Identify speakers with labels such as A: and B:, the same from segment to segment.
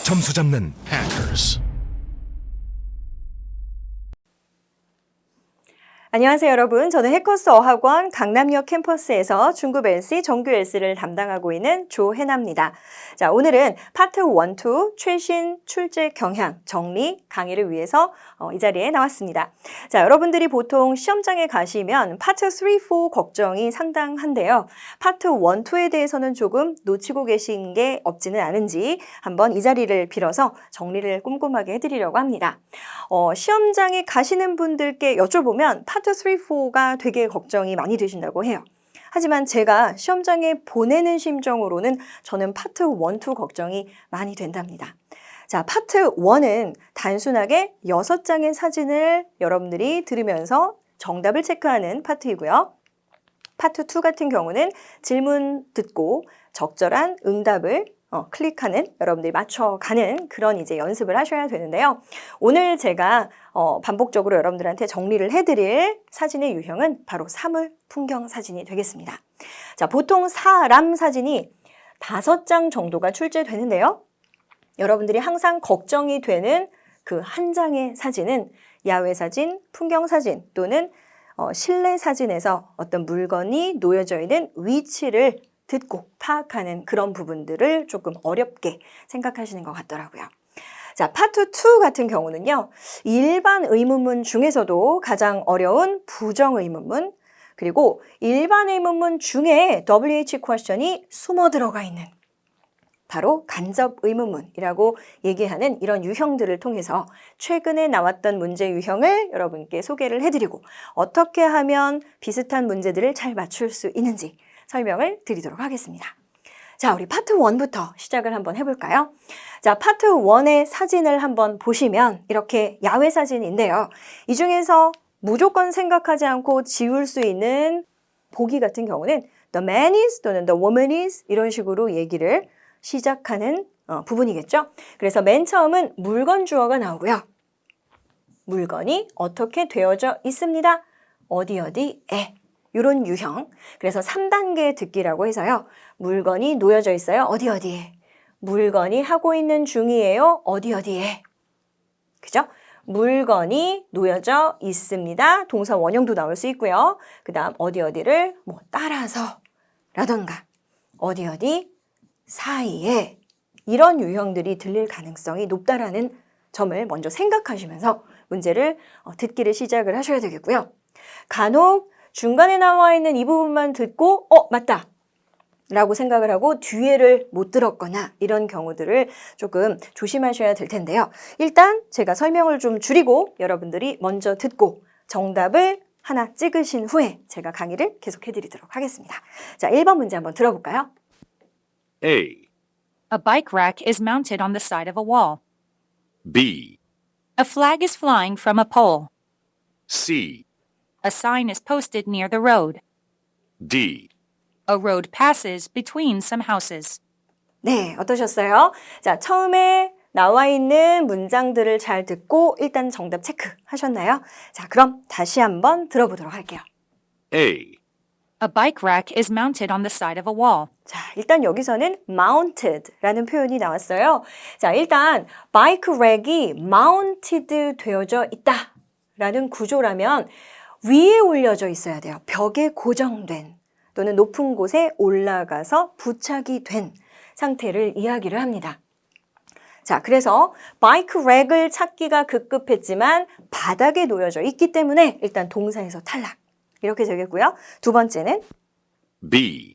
A: 점수 잡는 Hackers.
B: 안녕하세요, 여러분. 저는 해커스 어학원 강남역 캠퍼스에서 중급 LC, 정규 LC를 담당하고 있는 조혜나입니다. 자, 오늘은 파트 1, 2 최신 출제 경향 정리 강의를 위해서 이 자리에 나왔습니다. 자, 여러분들이 보통 시험장에 가시면 파트 3, 4 걱정이 상당한데요. 파트 1, 2에 대해서는 조금 놓치고 계신 게 없지는 않은지 한번 이 자리를 빌어서 정리를 꼼꼼하게 해드리려고 합니다. 시험장에 가시는 분들께 여쭤보면 파트 3, 4가 되게 걱정이 많이 되신다고 해요. 하지만 제가 시험장에 보내는 심정으로는 저는 파트 1, 2 걱정이 많이 된답니다. 자, 파트 1은 단순하게 6장의 사진을 여러분들이 들으면서 정답을 체크하는 파트이고요. 파트 2 같은 경우는 질문 듣고 적절한 응답을 클릭하는, 여러분들이 맞춰가는 그런 이제 연습을 하셔야 되는데요. 오늘 제가 반복적으로 여러분들한테 정리를 해드릴 사진의 유형은 바로 사물, 풍경 사진이 되겠습니다. 자, 보통 사람 사진이 5장 정도가 출제되는데요. 여러분들이 항상 걱정이 되는 그 한 장의 사진은 야외 사진, 풍경 사진 또는 실내 사진에서 어떤 물건이 놓여져 있는 위치를 듣고 파악하는 그런 부분들을 조금 어렵게 생각하시는 것 같더라고요. 자, 파트 2 같은 경우는요. 일반 의문문 중에서도 가장 어려운 부정 의문문, 그리고 일반 의문문 중에 WH 퀘스천이 숨어 들어가 있는 바로 간접 의문문이라고 얘기하는 이런 유형들을 통해서 최근에 나왔던 문제 유형을 여러분께 소개를 해드리고 어떻게 하면 비슷한 문제들을 잘 맞출 수 있는지 설명을 드리도록 하겠습니다. 자, 우리 파트 1부터 시작을 한번 해볼까요? 자, 파트 1의 사진을 한번 보시면 이렇게 야외 사진인데요. 이 중에서 무조건 생각하지 않고 지울 수 있는 보기 같은 경우는 the man is 또는 the woman is 이런 식으로 얘기를 시작하는 부분이겠죠. 그래서 맨 처음은 물건 주어가 나오고요. 물건이 어떻게 되어져 있습니다. 어디 어디에. 이런 유형. 그래서 3단계 듣기라고 해서요. 물건이 놓여져 있어요. 어디 어디에. 물건이 하고 있는 중이에요. 어디 어디에. 그죠? 물건이 놓여져 있습니다. 동사 원형도 나올 수 있고요. 그 다음 어디 어디를 따라서 라던가 어디 어디 사이에 이런 유형들이 들릴 가능성이 높다라는 점을 먼저 생각하시면서 문제를 듣기를 시작을 하셔야 되겠고요. 간혹 중간에 나와 있는 이 부분만 듣고 맞다 라고 생각을 하고 뒤에를 못 들었거나 이런 경우들을 조금 조심하셔야 될 텐데요. 일단 제가 설명을 좀 줄이고 여러분들이 먼저 듣고 정답을 하나 찍으신 후에 제가 강의를 계속해 드리도록 하겠습니다. 자, 1번 문제 한번 들어볼까요?
C: A,
D: A bike rack is mounted on the side of a wall.
C: B,
D: A flag is flying from a pole.
C: C,
D: A sign is posted near the road.
C: D.
D: A road passes between some houses.
B: 네, 어떠셨어요? 자, 처음에 나와 있는 문장들을 잘 듣고 일단 정답 체크하셨나요? 자, 그럼 다시 한번 들어보도록 할게요.
C: A,
D: A bike rack is mounted on the side of a wall.
B: 자, 일단 여기서는 mounted라는 표현이 나왔어요. 자, 일단 바이크 랙이 mounted 되어져 있다라는 구조라면 위에 올려져 있어야 돼요. 벽에 고정된 또는 높은 곳에 올라가서 부착이 된 상태를 이야기를 합니다. 자, 그래서 바이크 랙을 찾기가 급급했지만 바닥에 놓여져 있기 때문에 일단 동사에서 탈락. 이렇게 되겠고요. 두 번째는
C: B,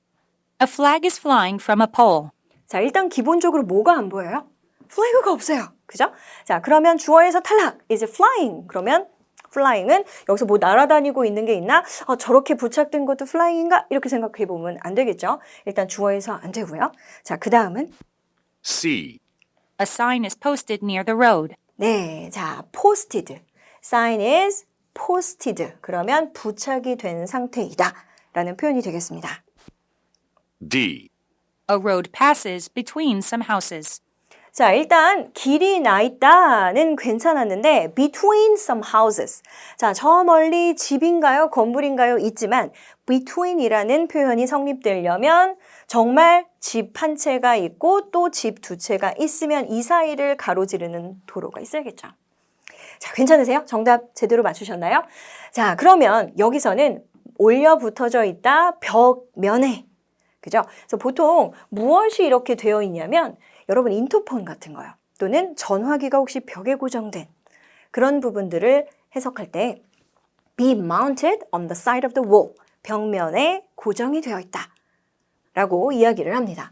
D: A flag is flying from a pole.
B: 자, 일단 기본적으로 뭐가 안 보여요? 플래그가 없어요. 그죠? 자, 그러면 주어에서 탈락. is flying. 그러면 flying은 여기서 뭐 날아다니고 있는 게 있나? 저렇게 부착된 것도 flying인가? 이렇게 생각해 보면 안 되겠죠? 일단 주어에서 안 되고요. 자, 그 다음은
C: C,
D: A sign is posted near the road.
B: 네, 자, posted. sign is posted. 그러면 부착이 된 상태이다 라는 표현이 되겠습니다.
C: D,
D: A road passes between some houses.
B: 자, 일단 길이 나 있다는 괜찮았는데 between some houses. 자, 저 멀리 집인가요? 건물인가요? 있지만 between이라는 표현이 성립되려면 정말 집 한 채가 있고 또 집 두 채가 있으면 이 사이를 가로지르는 도로가 있어야겠죠. 자, 괜찮으세요? 정답 제대로 맞추셨나요? 자, 그러면 여기서는 올려 붙어져 있다 벽면에. 그죠? 그래서 보통 무엇이 이렇게 되어 있냐면 여러분 인터폰 같은 거요. 또는 전화기가 혹시 벽에 고정된 그런 부분들을 해석할 때 be mounted on the side of the wall. 벽면에 고정이 되어 있다. 라고 이야기를 합니다.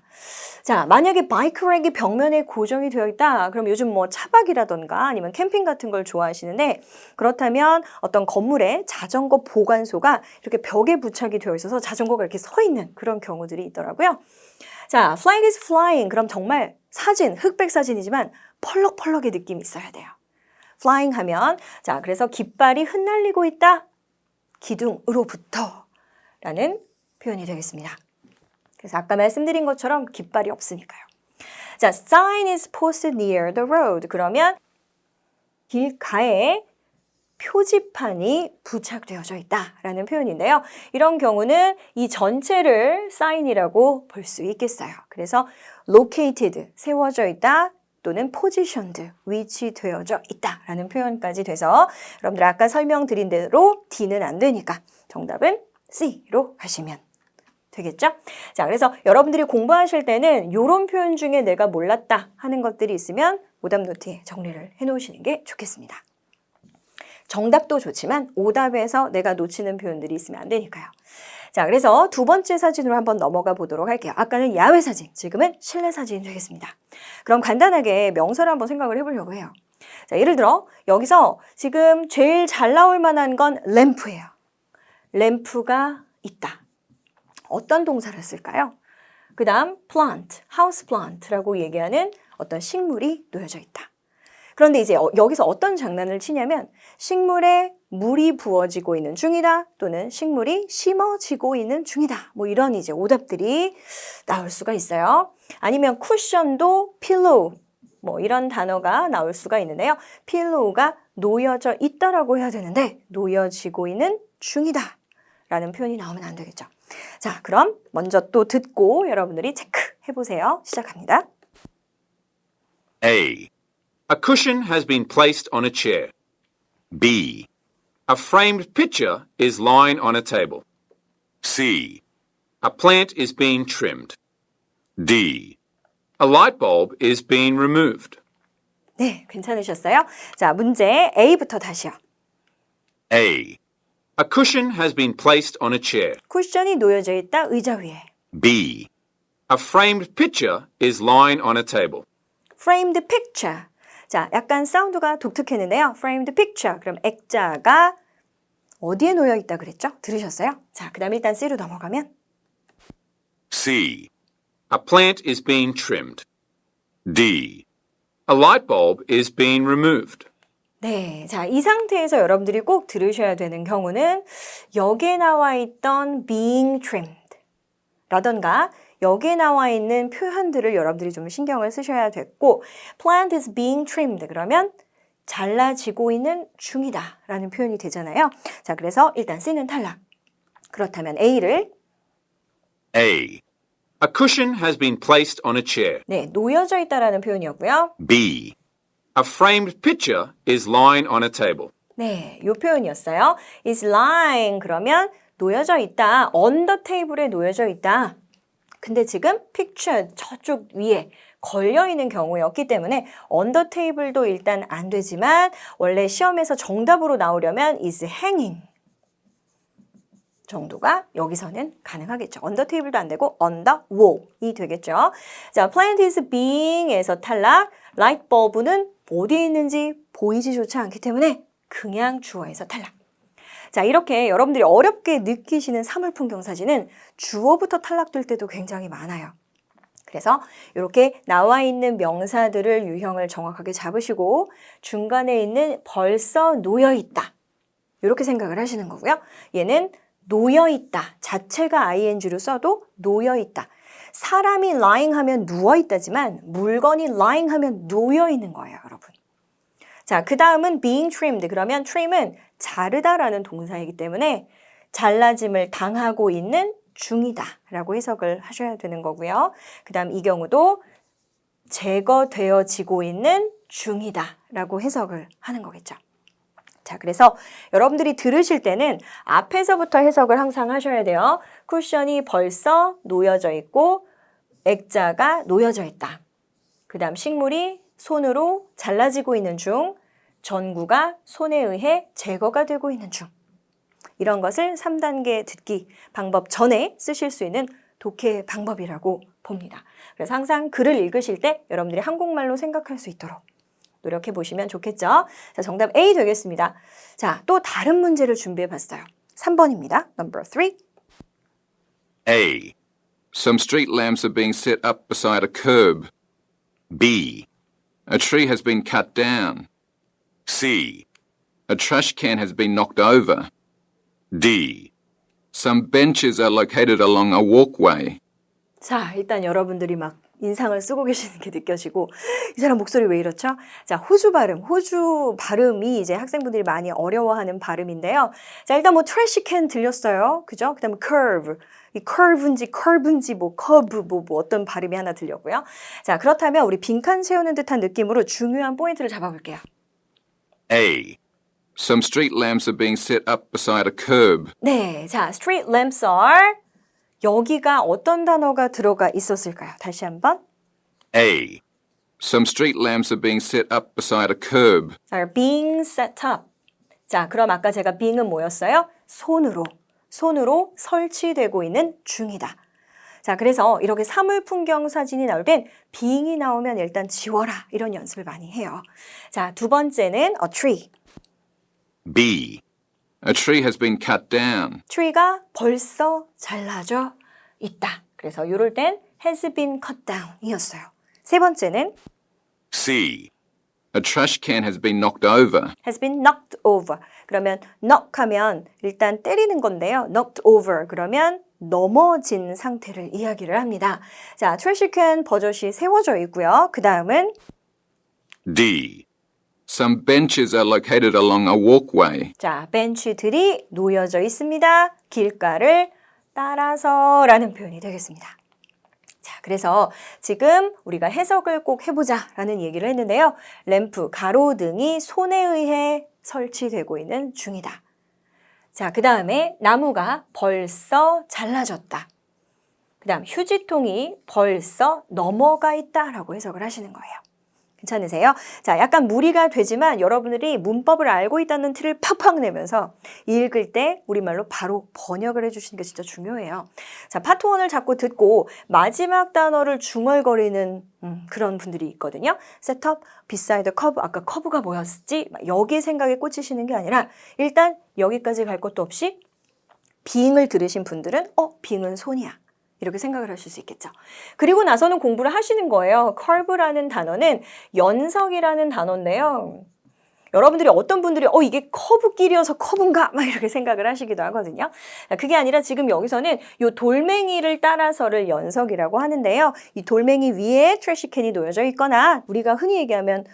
B: 자, 만약에 바이크랙이 벽면에 고정이 되어 있다. 그럼 요즘 뭐 차박이라던가 아니면 캠핑 같은 걸 좋아하시는데 그렇다면 어떤 건물에 자전거 보관소가 이렇게 벽에 부착이 되어 있어서 자전거가 이렇게 서 있는 그런 경우들이 있더라고요. 자, flag is flying. 그럼 정말 사진, 흑백 사진이지만 펄럭펄럭의 느낌이 있어야 돼요. flying 하면 자, 그래서 깃발이 흩날리고 있다. 기둥으로부터 라는 표현이 되겠습니다. 그래서 아까 말씀드린 것처럼 깃발이 없으니까요. 자, sign is posted near the road. 그러면 길가에 표지판이 부착되어져 있다라는 표현인데요. 이런 경우는 이 전체를 sign이라고 볼 수 있겠어요. 그래서 located, 세워져 있다 또는 positioned, 위치되어져 있다라는 표현까지 돼서 여러분들 아까 설명드린 대로 D는 안 되니까 정답은 C로 가시면 되겠죠? 자, 그래서 여러분들이 공부하실 때는 이런 표현 중에 내가 몰랐다 하는 것들이 있으면 오답 노트에 정리를 해놓으시는 게 좋겠습니다. 정답도 좋지만 오답에서 내가 놓치는 표현들이 있으면 안 되니까요. 자, 그래서 두 번째 사진으로 한번 넘어가 보도록 할게요. 아까는 야외 사진, 지금은 실내 사진이 되겠습니다. 그럼 간단하게 명사를 한번 생각을 해보려고 해요. 자, 예를 들어 여기서 지금 제일 잘 나올 만한 건 램프예요. 램프가 있다. 어떤 동사를 쓸까요? 그 다음 plant, house plant라고 얘기하는 어떤 식물이 놓여져 있다. 그런데 이제 여기서 어떤 장난을 치냐면 식물에 물이 부어지고 있는 중이다 또는 식물이 심어지고 있는 중이다. 뭐 이런 이제 오답들이 나올 수가 있어요. 아니면 쿠션도 pillow 뭐 이런 단어가 나올 수가 있는데요. pillow가 놓여져 있다라고 해야 되는데 놓여지고 있는 중이다 라는 표현이 나오면 안 되겠죠. 자, 그럼 먼저 또 듣고 여러분들이 체크해 보세요. 시작합니다.
C: A. A cushion has been placed on a chair. B. A framed picture is lying on a table. C. A plant is being trimmed. D. A light bulb is being removed.
B: 네, 괜찮으셨어요? 자, 문제 A부터 다시요.
C: A. A cushion has been placed on a chair.
B: 쿠션이 놓여져 있다 의자 위에.
C: B. A framed picture is lying on a table.
B: framed picture. 자, 약간 사운드가 독특했는데요. framed picture. 그럼 액자가 어디에 놓여 있다 그랬죠? 들으셨어요? 자, 그 다음에 일단 C로 넘어가면
C: C. A plant is being trimmed. D. A light bulb is being removed.
B: 네, 자, 이 상태에서 여러분들이 꼭 들으셔야 되는 경우는 여기에 나와 있던 being trimmed 라던가 여기에 나와 있는 표현들을 여러분들이 좀 신경을 쓰셔야 됐고 plant is being trimmed 그러면 잘라지고 있는 중이다 라는 표현이 되잖아요. 자, 그래서 일단 C는 탈락. 그렇다면 A를
C: A. A cushion has been placed on a chair.
B: 네, 놓여져 있다라는 표현이었고요.
C: B. A framed picture is lying on a table.
B: 네, 이 표현이었어요. is lying 그러면 놓여져 있다. on the table에 놓여져 있다. 근데 지금 picture 저쪽 위에 걸려있는 경우였기 때문에 on the table도 일단 안 되지만 원래 시험에서 정답으로 나오려면 is hanging 정도가 여기서는 가능하겠죠. on the table도 안 되고 on the wall이 되겠죠. 자, plant is being에서 탈락. light bulb는 어디에 있는지 보이지조차 않기 때문에 그냥 주어에서 탈락. 자, 이렇게 여러분들이 어렵게 느끼시는 사물풍경 사진은 주어부터 탈락될 때도 굉장히 많아요. 그래서 이렇게 나와 있는 명사들을 유형을 정확하게 잡으시고 중간에 있는 벌써 놓여있다. 이렇게 생각을 하시는 거고요. 얘는 놓여있다. 자체가 ing로 써도 놓여있다. 사람이 lying 하면 누워있다지만 물건이 lying 하면 놓여있는 거예요, 여러분. 자, 그 다음은 being trimmed. 그러면 trim은 자르다라는 동사이기 때문에 잘라짐을 당하고 있는 중이다 라고 해석을 하셔야 되는 거고요. 그 다음 이 경우도 제거되어지고 있는 중이다 라고 해석을 하는 거겠죠. 자, 그래서 여러분들이 들으실 때는 앞에서부터 해석을 항상 하셔야 돼요. 쿠션이 벌써 놓여져 있고 액자가 놓여져 있다. 그 다음 식물이 손으로 잘라지고 있는 중, 전구가 손에 의해 제거가 되고 있는 중. 이런 것을 3단계 듣기 방법 전에 쓰실 수 있는 독해 방법이라고 봅니다. 그래서 항상 글을 읽으실 때 여러분들이 한국말로 생각할 수 있도록 노력해 보시면 좋겠죠. 자, 정답 A 되겠습니다. 자, 또 다른 문제를 준비해 봤어요. 3번입니다. Number 3.
C: A. Some street lamps are being set up beside a curb. B. A tree has been cut down. C. A trash can has been knocked over. D. Some benches are located along a walkway.
B: 자, 일단 여러분들이 막 인상을 쓰고 계시는 게 느껴지고 이 사람 목소리 왜 이렇죠? 자, 호주 발음이 이제 학생분들이 많이 어려워하는 발음인데요. 자, 일단 뭐 트래시캔 들렸어요. 그죠? 그다음에 curve. 이 curve인지 뭐 curve 뭐 어떤 발음이 하나 들렸고요. 자, 그렇다면 우리 빈칸 채우는 듯한 느낌으로 중요한 포인트를 잡아볼게요.
C: A. Some street lamps are being set up beside a curb.
B: 네, 자, street lamps are 여기가 어떤 단어가 들어가 있었을까요? 다시 한번.
C: A. Some street lamps are being set up beside a curb.
B: are being set up. 자, 그럼 아까 제가 being은 뭐였어요? 손으로 설치되고 있는 중이다. 자, 그래서 이렇게 사물 풍경 사진이 나올 땐 being이 나오면 일단 지워라. 이런 연습을 많이 해요. 자, 두 번째는 a tree.
C: B. A tree has been cut down.
B: tree가 벌써 잘라져 있다. 그래서 이럴 땐 has been cut down 이었어요. 세 번째는
C: C. A trash can has been knocked over.
B: has been knocked over. 그러면 knock 하면 일단 때리는 건데요. knocked over 그러면 넘어진 상태를 이야기를 합니다. 자, trash can 버젓이 세워져 있고요. 그 다음은
C: D. Some benches are located along a walkway.
B: 자, 벤치들이 놓여져 있습니다. 길가를 따라서라는 표현이 되겠습니다. 자, 그래서 지금 우리가 해석을 꼭 해보자라는 얘기를 했는데요. 램프, 가로등이 손에 의해 설치되고 있는 중이다. 자, 그 다음에 나무가 벌써 잘라졌다. 그 다음 휴지통이 벌써 넘어가 있다라고 해석을 하시는 거예요. 괜찮으세요? 자, 약간 무리가 되지만 여러분들이 문법을 알고 있다는 티를 팍팍 내면서 읽을 때 우리말로 바로 번역을 해주시는 게 진짜 중요해요. 자, 파트 1을 자꾸 듣고 마지막 단어를 중얼거리는 그런 분들이 있거든요. 셋업, 비사이드 커브, 아까 커브가 뭐였지? 여기 생각에 꽂히시는 게 아니라 일단 여기까지 갈 것도 없이 빙을 들으신 분들은 빙은 손이야. 이렇게 생각을 하실 수 있겠죠. 그리고 나서는 공부를 하시는 거예요. curve라는 단어는 연석이라는 단어인데요. 여러분들이 어떤 분들이 이게 커브길이어서 커브인가? 막 이렇게 생각을 하시기도 하거든요. 그게 아니라 지금 여기서는 이 돌멩이를 따라서를 연석이라고 하는데요. 이 돌멩이 위에 트래시캔이 놓여져 있거나 우리가 흔히 얘기하면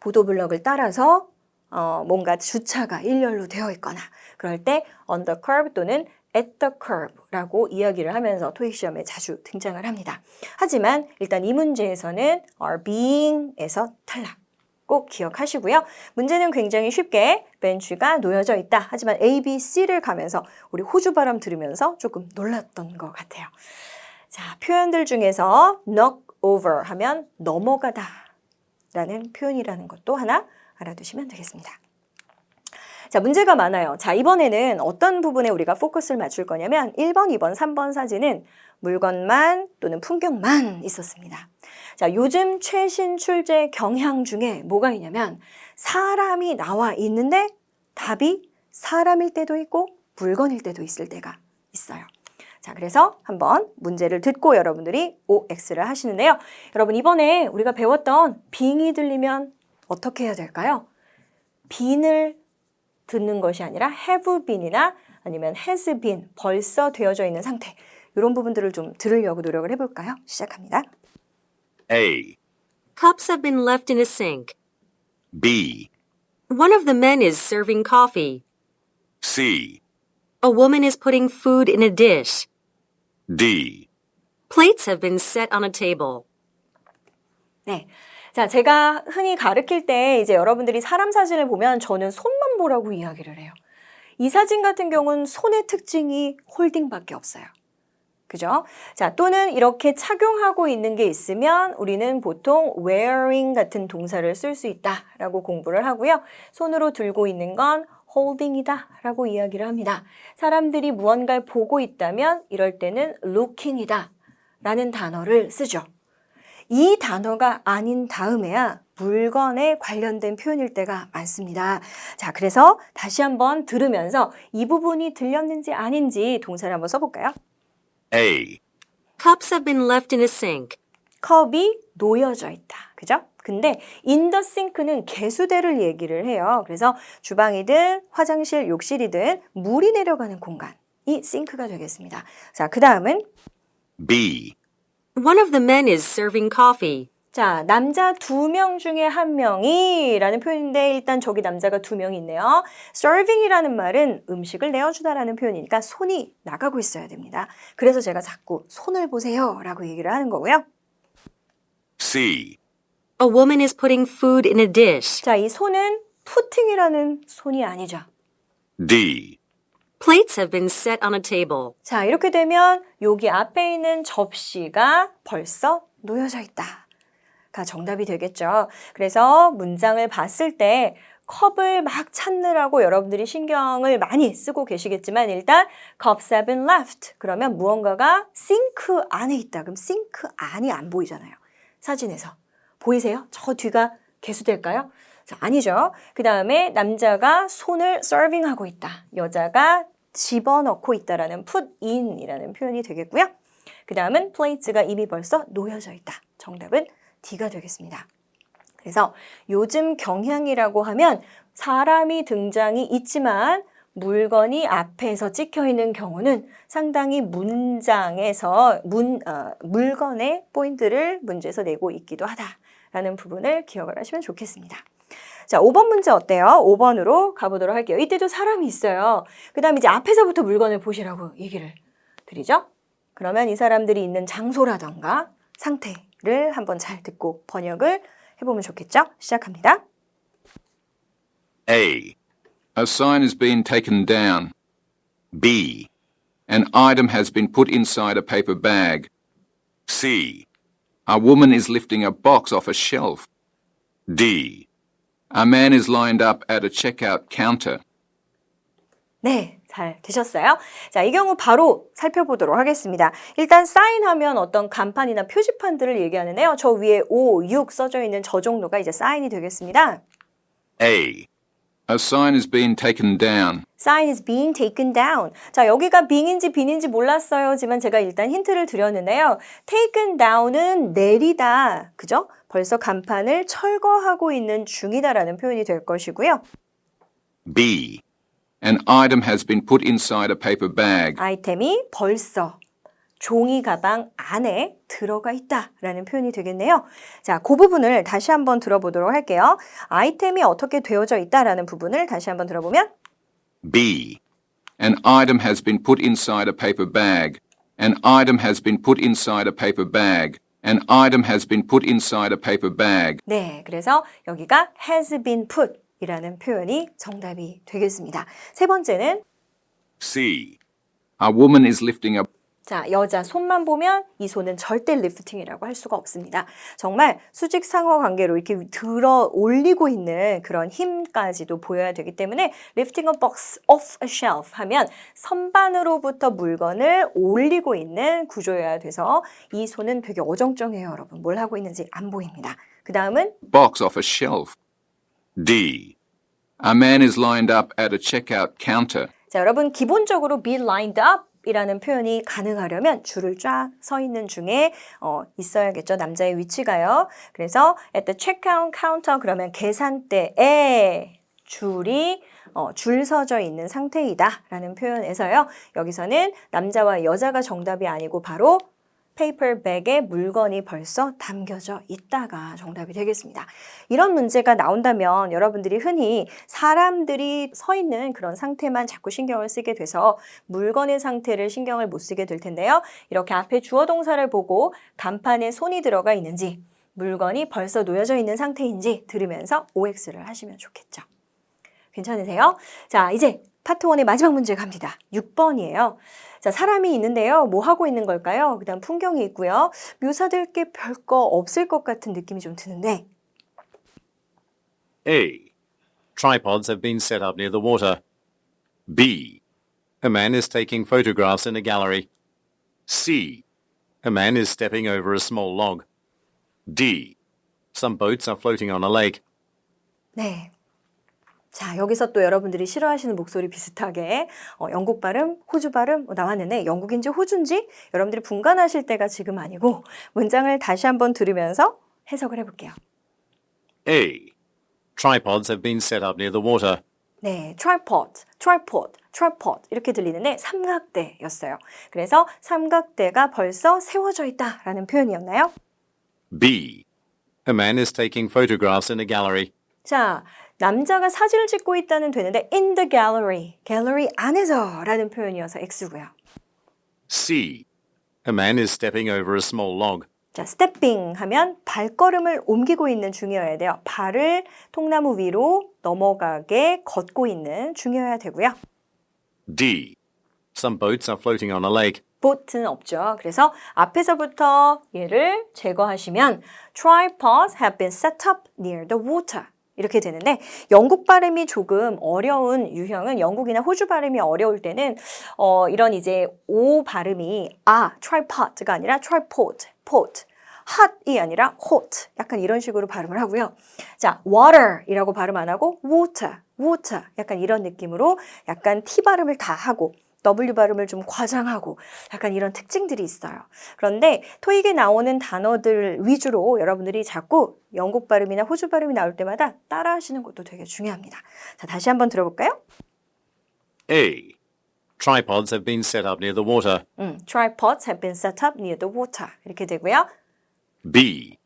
B: 보도블럭을 따라서 뭔가 주차가 일렬로 되어 있거나 그럴 때 on the curb 또는 at the curb라고 이야기를 하면서 토익 시험에 자주 등장을 합니다. 하지만 일단 이 문제에서는 are being에서 탈락. 꼭 기억하시고요. 문제는 굉장히 쉽게 벤치가 놓여져 있다. 하지만 A, B, C를 가면서 우리 호주 발음 들으면서 조금 놀랐던 것 같아요. 자, 표현들 중에서 knock over 하면 넘어가다 라는 표현이라는 것도 하나 알아두시면 되겠습니다. 자, 문제가 많아요. 자, 이번에는 어떤 부분에 우리가 포커스를 맞출 거냐면 1번, 2번, 3번 사진은 물건만 또는 풍경만 있었습니다. 자, 요즘 최신 출제 경향 중에 뭐가 있냐면 사람이 나와 있는데 답이 사람일 때도 있고 물건일 때도 있을 때가 있어요. 자, 그래서 한번 문제를 듣고 여러분들이 OX를 하시는데요. 여러분 이번에 우리가 배웠던 빙이 들리면 어떻게 해야 될까요? 빈을 듣는 것이 아니라 have been이나 아니면 has been, 벌써 되어져 있는 상태 이런 부분들을 좀 들으려고 노력을 해볼까요? 시작합니다.
C: A.
E: Cups have been left in a sink.
C: B.
E: One of the men is serving coffee.
C: C.
E: A woman is putting food in a dish.
C: D.
E: Plates have been set on a table.
B: 네. 자, 제가 흔히 가르칠 때 이제 여러분들이 사람 사진을 보면 저는 손만 보라고 이야기를 해요. 이 사진 같은 경우는 손의 특징이 홀딩밖에 없어요. 그죠? 자, 또는 이렇게 착용하고 있는 게 있으면 우리는 보통 wearing 같은 동사를 쓸 수 있다라고 공부를 하고요. 손으로 들고 있는 건 holding이다 라고 이야기를 합니다. 사람들이 무언가를 보고 있다면 이럴 때는 looking이다 라는 단어를 쓰죠. 이 단어가 아닌 다음에야 물건에 관련된 표현일 때가 많습니다. 자, 그래서 다시 한번 들으면서 이 부분이 들렸는지 아닌지 동사를 한번 써볼까요?
C: A.
E: Cups have been left in a sink.
B: 컵이 놓여져 있다. 그죠? 근데 in the sink는 개수대를 얘기를 해요. 그래서 주방이든 화장실, 욕실이든 물이 내려가는 공간이 싱크가 되겠습니다. 자, 그 다음은
C: B.
E: One of the men is serving coffee.
B: 자, 남자 2명 중에 1명이 라는 표현인데 일단 저기 남자가 2명이 있네요. serving이라는 말은 음식을 내어주다라는 표현이니까 손이 나가고 있어야 됩니다. 그래서 제가 자꾸 손을 보세요 라고 얘기를 하는 거고요.
C: C.
E: A woman is putting food in a dish.
B: 자, 이 손은 putting이라는 손이 아니죠.
C: D.
E: Plates have been set on a table.
B: 자, 이렇게 되면 여기 앞에 있는 접시가 벌써 놓여져 있다. 가 정답이 되겠죠. 그래서 문장을 봤을 때 컵을 막 찾느라고 여러분들이 신경을 많이 쓰고 계시겠지만 일단 cups have been left. 그러면 무언가가 싱크 안에 있다. 그럼 싱크 안이 안 보이잖아요. 사진에서. 보이세요? 저 뒤가 개수될까요? 자, 아니죠. 그 다음에 남자가 손을 서빙하고 있다. 여자가 집어넣고 있다라는 put in이라는 표현이 되겠고요. 그 다음은 plates가 이미 벌써 놓여져 있다. 정답은 D가 되겠습니다. 그래서 요즘 경향이라고 하면 사람이 등장이 있지만 물건이 앞에서 찍혀 있는 경우는 상당히 문장에서 물건의 포인트를 문제에서 내고 있기도 하다라는 부분을 기억을 하시면 좋겠습니다. 자, 5번 문제 어때요? 5번으로 가보도록 할게요. 이때도 사람이 있어요. 그 다음에 이제 앞에서부터 물건을 보시라고 얘기를 드리죠. 그러면 이 사람들이 있는 장소라던가 상태를 한번 잘 듣고 번역을 해보면 좋겠죠? 시작합니다.
C: A. A sign has been taken down. B. An item has been put inside a paper bag. C. A woman is lifting a box off a shelf. D. A man is lined up at a checkout counter.
B: 네, 잘 되셨어요? 자, 이 경우 바로 살펴보도록 하겠습니다. 일단 사인하면 어떤 간판이나 표지판들을 얘기하는데요. 저 위에 5, 6 써져 있는 저 정도가 이제 사인이 되겠습니다.
C: A. A sign has been taken down.
B: Sign is being taken down. 자, 여기가 being인지 being인지 몰랐어요지만 제가 일단 힌트를 드렸는데요. taken down은 내리다, 그죠? 벌써 간판을 철거하고 있는 중이다라는 표현이 될 것이고요.
C: B. An item has been put inside a paper bag.
B: 아이템이 벌써 종이 가방 안에 들어가 있다라는 표현이 되겠네요. 자, 그 부분을 다시 한번 들어보도록 할게요. 아이템이 어떻게 되어져 있다라는 부분을 다시 한번 들어보면
C: B. An item has been put inside a paper bag. An item has been put inside a paper bag. An item has been put inside a paper bag.
B: 네, 그래서 여기가 has been put 이라는 표현이 정답이 되겠습니다. 세 번째는
C: C. A woman is lifting a
B: 자, 여자 손만 보면 이 손은 절대 리프팅이라고 할 수가 없습니다. 정말 수직상하 관계로 이렇게 들어 올리고 있는 그런 힘까지도 보여야 되기 때문에 lifting a box off a shelf 하면 선반으로부터 물건을 올리고 있는 구조여야 돼서 이 손은 되게 어정쩡해요, 여러분. 뭘 하고 있는지 안 보입니다. 그 다음은
C: box off a shelf. D. A man is lined up at a checkout counter.
B: 자, 여러분 기본적으로 be lined up 이라는 표현이 가능하려면 줄을 쫙 서 있는 중에 있어야겠죠. 남자의 위치가요. 그래서 at the checkout counter 그러면 계산대에 줄이 줄 서져 있는 상태이다 라는 표현에서요. 여기서는 남자와 여자가 정답이 아니고 바로 페이퍼백에 물건이 벌써 담겨져 있다가 정답이 되겠습니다. 이런 문제가 나온다면 여러분들이 흔히 사람들이 서 있는 그런 상태만 자꾸 신경을 쓰게 돼서 물건의 상태를 신경을 못 쓰게 될 텐데요. 이렇게 앞에 주어 동사를 보고 간판에 손이 들어가 있는지 물건이 벌써 놓여져 있는 상태인지 들으면서 OX를 하시면 좋겠죠. 괜찮으세요? 자, 이제 파트 1의 마지막 문제 갑니다. 6번이에요. 자, 사람이 있는데요. 뭐 하고 있는 걸까요? 그 다음 풍경이 있고요. 묘사될 게 별거 없을 것 같은 느낌이 좀 드는데
F: A. Tripods have been set up near the water. B. A man is taking photographs in a gallery. C. A man is stepping over a small log. D. Some boats are floating on a lake.
B: 네. 자, 여기서 또 여러분들이 싫어하시는 목소리 비슷하게 영국 발음, 호주 발음 나왔는데 영국인지 호주인지 여러분들이 분간하실 때가 지금 아니고 문장을 다시 한번 들으면서 해석을 해볼게요.
F: A. Tripods have been set up near the water.
B: 네, tripod 이렇게 들리는데 삼각대였어요. 그래서 삼각대가 벌써 세워져 있다라는 표현이었나요?
F: B. A man is taking photographs in a gallery.
B: 자, 남자가 사진을 찍고 있다는 되는데 in the gallery, 갤러리 안에서 라는 표현이어서 X고요.
F: C. A man is stepping over a small log.
B: 자, stepping 하면 발걸음을 옮기고 있는 중이어야 돼요. 발을 통나무 위로 넘어가게 걷고 있는 중이어야 되고요.
F: D. Some boats are floating on a lake.
B: boat는 없죠. 그래서 앞에서부터 얘를 제거하시면 tripods have been set up near the water. 이렇게 되는데 영국 발음이 조금 어려운 유형은 영국이나 호주 발음이 어려울 때는 이런 이제 오 발음이 tripod가 아니라 tripod, pod, hot이 아니라 hot 약간 이런 식으로 발음을 하고요. 자, water이라고 발음 안 하고 water, water 약간 이런 느낌으로 약간 T 발음을 다 하고 W 발음을 좀 과장하고 약간 이런 특징들이 있어요. 그런데 토익에 나오는 단어들 위주로 여러분들이 자꾸 영국 발음이나 호주 발음이 나올 때마다 따라 하시는 것도 되게 중요합니다. 자, 다시 한번 들어볼까요?
F: A. Tripods have been set up near the water.
B: Tripods have been set up near the water. 이렇게 되고요.
F: B.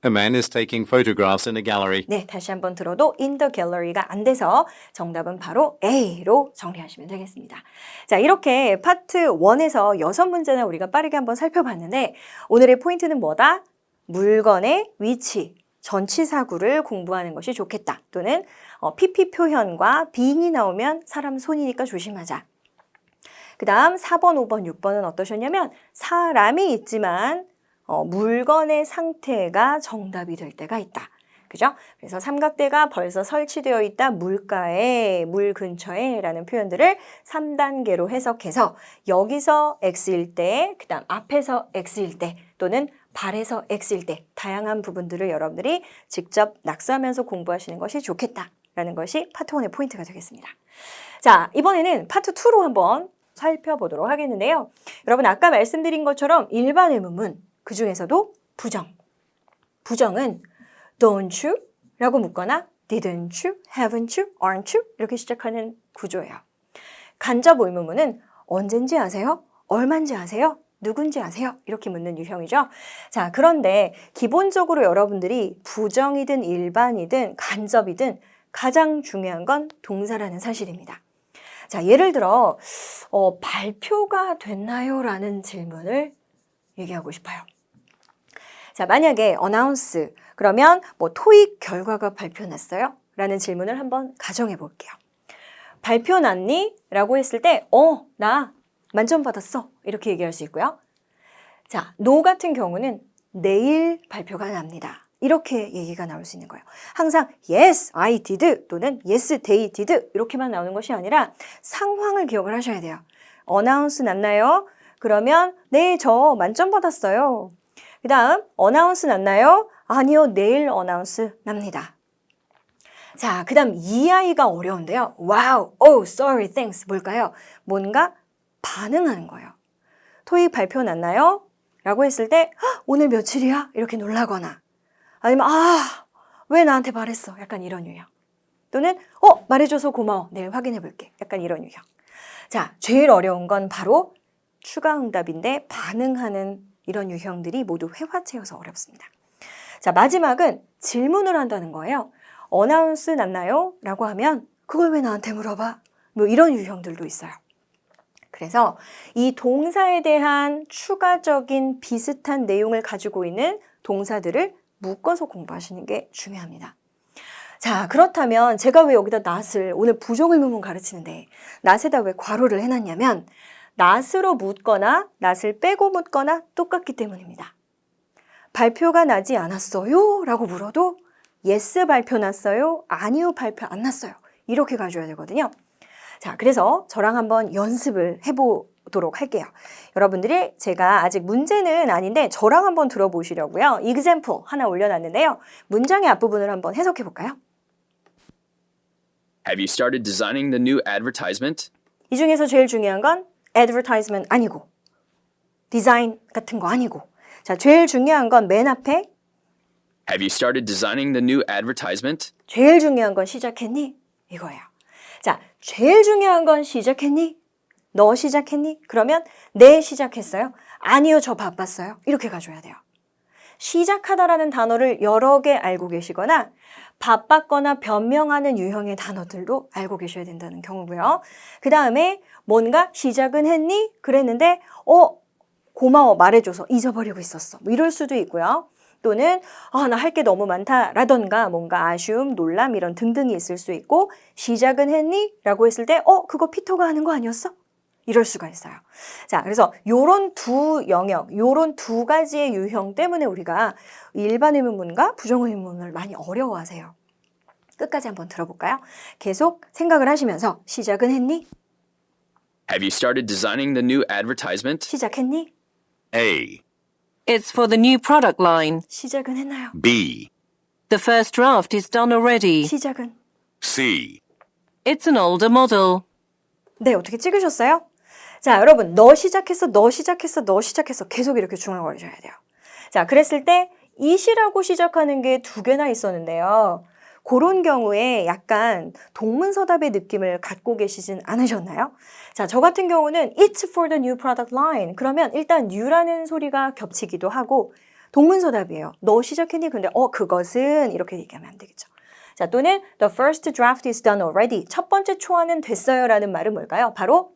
F: A man is taking photographs in a gallery.
B: 네, 다시 한번 들어도 in the gallery가 안 돼서 정답은 바로 A로 정리하시면 되겠습니다. 자, 이렇게 파트 1에서 6문제나 우리가 빠르게 한번 살펴봤는데 오늘의 포인트는 뭐다? 물건의 위치, 전치사구를 공부하는 것이 좋겠다. 또는 PP 표현과 being이 나오면 사람 손이니까 조심하자. 그 다음 4번, 5번, 6번은 어떠셨냐면 사람이 있지만 물건의 상태가 정답이 될 때가 있다. 그죠? 그래서 삼각대가 벌써 설치되어 있다. 물가에, 물 근처에 라는 표현들을 3단계로 해석해서 여기서 X일 때, 그 다음 앞에서 X일 때 또는 발에서 X일 때 다양한 부분들을 여러분들이 직접 낙서하면서 공부하시는 것이 좋겠다라는 것이 파트 1의 포인트가 되겠습니다. 자, 이번에는 파트 2로 한번 살펴보도록 하겠는데요. 여러분 아까 말씀드린 것처럼 일반 의문문 그 중에서도 부정. 부정은 don't you? 라고 묻거나 didn't you? haven't you? aren't you? 이렇게 시작하는 구조예요. 간접 의문문은 언젠지 아세요? 얼만지 아세요? 누군지 아세요? 이렇게 묻는 유형이죠. 자, 그런데 기본적으로 여러분들이 부정이든 일반이든 간접이든 가장 중요한 건 동사라는 사실입니다. 자, 예를 들어 발표가 됐나요? 라는 질문을 얘기하고 싶어요. 자, 만약에 announce 그러면 뭐 토익 결과가 발표났어요? 라는 질문을 한번 가정해 볼게요. 발표 났니? 라고 했을 때 나 만점 받았어. 이렇게 얘기할 수 있고요. 자, no 같은 경우는 내일 발표가 납니다. 이렇게 얘기가 나올 수 있는 거예요. 항상 yes, I did 또는 yes, they did 이렇게만 나오는 것이 아니라 상황을 기억을 하셔야 돼요. announce 났나요? 그러면 네, 저 만점 받았어요. 그 다음 announce 났나요? 아니요, 내일 announce 납니다. 자, 그 다음 이 아이가 어려운데요. wow, oh, sorry, thanks 뭘까요? 뭔가 반응하는 거예요. 토익 발표 났나요? 라고 했을 때 오늘 며칠이야? 이렇게 놀라거나 아니면 왜 나한테 말했어? 약간 이런 유형. 또는 말해줘서 고마워. 내일 확인해 볼게. 약간 이런 유형. 자, 제일 어려운 건 바로 추가 응답인데 반응하는 이런 유형들이 모두 회화체여서 어렵습니다. 자, 마지막은 질문을 한다는 거예요. 어나운스 났나요? 라고 하면 그걸 왜 나한테 물어봐? 뭐 이런 유형들도 있어요. 그래서 이 동사에 대한 추가적인 비슷한 내용을 가지고 있는 동사들을 묶어서 공부하시는 게 중요합니다. 자, 그렇다면 제가 왜 여기다 not을 오늘 부정의문문 가르치는데 not에다 왜 괄호를 해놨냐면 not으로 묻거나 not을 빼고 묻거나 똑같기 때문입니다. 발표가 나지 않았어요? 라고 물어도 yes 발표 났어요? 아니요 발표 안 났어요. 이렇게 가져야 되거든요. 자, 그래서 저랑 한번 연습을 해보도록 할게요. 여러분들이 제가 아직 문제는 아닌데 저랑 한번 들어보시려고요. example 하나 올려놨는데요. 문장의 앞부분을 한번 해석해 볼까요?
G: Have you started designing the new advertisement?
B: 이 중에서 제일 중요한 건 advertisement 아니고 디자인 같은 거 아니고 자, 제일 중요한 건 맨 앞에
G: Have you started designing the new advertisement?
B: 제일 중요한 건 시작했니? 이거예요. 자, 제일 중요한 건 시작했니? 너 시작했니? 그러면 네 시작했어요. 아니요, 저 바빴어요. 이렇게 가져야 돼요. 시작하다라는 단어를 여러 개 알고 계시거나 바빴거나 변명하는 유형의 단어들도 알고 계셔야 된다는 경우고요. 그 다음에 뭔가 시작은 했니? 그랬는데 고마워 말해줘서 잊어버리고 있었어. 뭐 이럴 수도 있고요. 또는 나 할 게 너무 많다 라던가 뭔가 아쉬움, 놀람 이런 등등이 있을 수 있고 시작은 했니? 라고 했을 때 그거 피터가 하는 거 아니었어? 이럴 수가 있어요. 자, 그래서 요런 두 영역, 요런 두 가지의 유형 때문에 우리가 일반 의문문과 부정 의문문을 많이 어려워하세요. 끝까지 한번 들어볼까요? 계속 생각을 하시면서 시작은 했니?
G: Have you started designing the new advertisement?
B: 시작했니?
C: A,
H: It's for the new product line.
B: 시작은 했나요?
C: B,
H: The first draft is done already.
B: 시작은?
C: C,
H: It's an older model.
B: 네, 어떻게 찍으셨어요? 자, 여러분, 너 시작했어, 너 시작했어, 너 시작했어. 계속 이렇게 중얼거리셔야 돼요. 자, 그랬을 때 it이라고 시작하는 게 두 개나 있었는데요. 그런 경우에 약간 동문서답의 느낌을 갖고 계시진 않으셨나요? 자, 저 같은 경우는 It's for the new product line. 그러면 일단 new라는 소리가 겹치기도 하고 동문서답이에요. 너 시작했니? 근데 그것은 이렇게 얘기하면 안 되겠죠. 자, 또는 The first draft is done already. 첫 번째 초안은 됐어요 라는 말은 뭘까요? 바로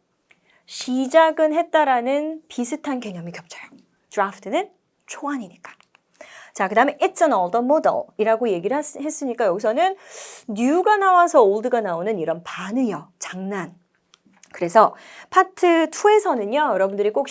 B: 시작은 했다라는 비슷한 개념이 겹쳐요. draft는 초안이니까. 자, 그 다음에 It's an older model 이라고 얘기를 했으니까 여기서는 new가 나와서 old가 나오는 이런 반의어, 장난. 그래서 파트 2에서는요, 여러분들이 꼭